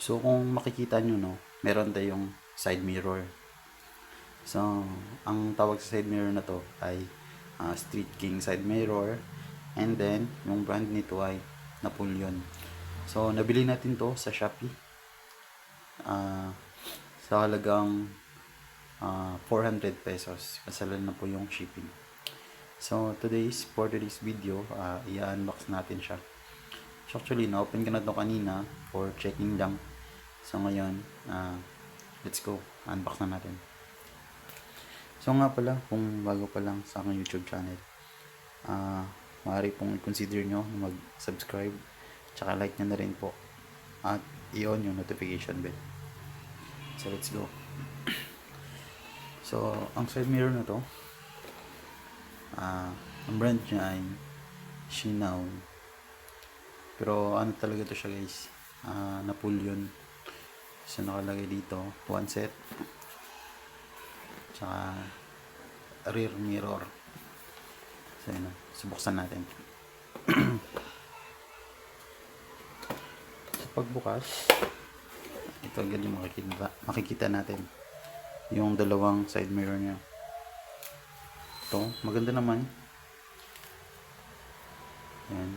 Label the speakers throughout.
Speaker 1: So kung makikita nyo, no, meron tayong side mirror. So ang tawag sa side mirror na to ay Street King side mirror, and then yung brand nito ay Napoleon. So nabili natin to sa Shopee sa halagang 400 pesos, kasalan na po yung shipping. So for today's video, i-unbox natin siya. So actually, na-open ko na to kanina for checking lang. So ngayon, let's go, unbox na natin. So nga pala, kung bago pa lang sa aking YouTube channel, maaari pong i-consider nyo na mag-subscribe, tsaka like nyo na rin po, at i-on yung notification bell. So let's go. So ang side mirror na to, ang brand niya ay Shinaw. Pero ano talaga to siya, guys, Napoleon. So nakalagay dito one set, tsaka rear mirror. So yun, subuksan natin. Sa pagbukas, ito agad yung makikita natin yung dalawang side mirror niya. Ito, maganda naman. Yan.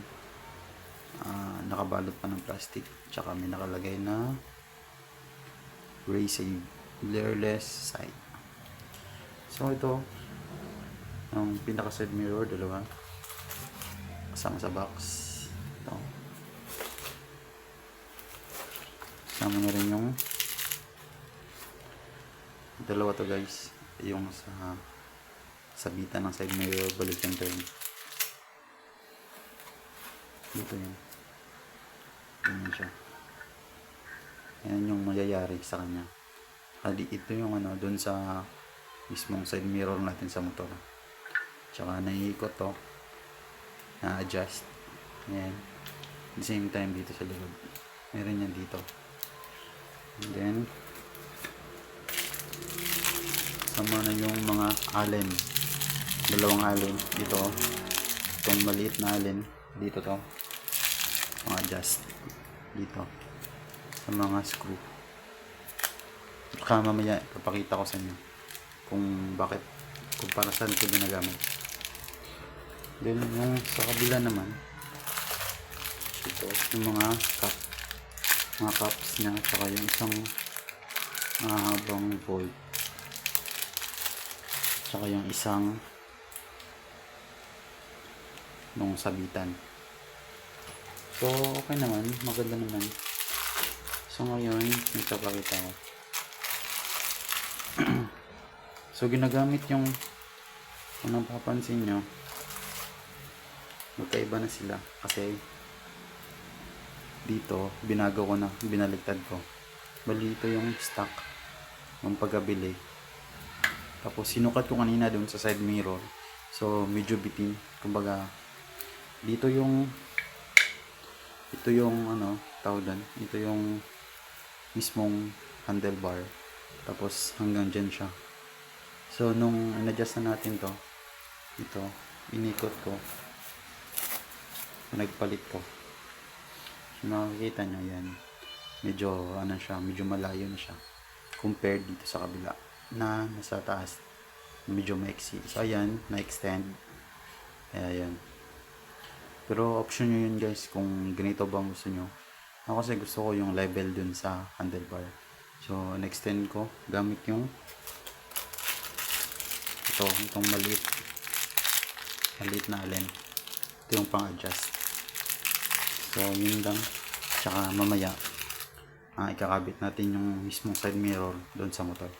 Speaker 1: Nakabalot pa ng plastic, tsaka may nakalagay na Ray-Save Blurless Sight. So ito yung pinaka side mirror, dalawa kasama sa box. Ito, kasama na rin yung dalawa to, guys, yung sa sabitan ng side mirror, balik yung turn dito. Yun, ganyan siya. Yan yung mayayari sa kanya. Ito yung dun sa mismong side mirror natin sa motor. Tsaka naiikot to, na-adjust. Yan. At the same time, dito sa likod meron yan dito. And then sama na yung mga allen, dalawang allen dito. Itong maliit na allen dito, to adjust dito sa mga screw. Baka mamaya papakita ko sa inyo kung bakit, kung para saan ito ginagamit. Then yung sa kabila naman, ito yung mga cups niya, saka yung isang mahabang bolt, saka yung isang nung sabitan. So okay naman, maganda naman. So ngayon, ipapakita ko. So ginagamit yung, kung napapansin nyo, magkaiba na sila kasi dito binago ko na, binaliktad ko. Bali ito yung stock ng pagkabili, tapos sinukat ko kanina dun sa side mirror. So medyo bitin, kumbaga dito yung, ito yung tawag, ito yung mismong handlebar, tapos hanggang dyan siya. So nung in-adjust na natin to, ito inikot ko, nagpalit ko. So makikita nyo yan, medyo siya, medyo malayo na siya compared dito sa kabila na nasa taas, medyo maiksi. So ayan, na-extend. Ayan. Pero option nyo yun, guys, kung ganito ba gusto nyo. Ako kasi gusto ko yung level dun sa handlebar. So na-extend ko gamit yung itong maliit na allen. Ito yung pang-adjust. So yun lang. Tsaka mamaya ikakabit natin yung mismong side mirror doon sa motor.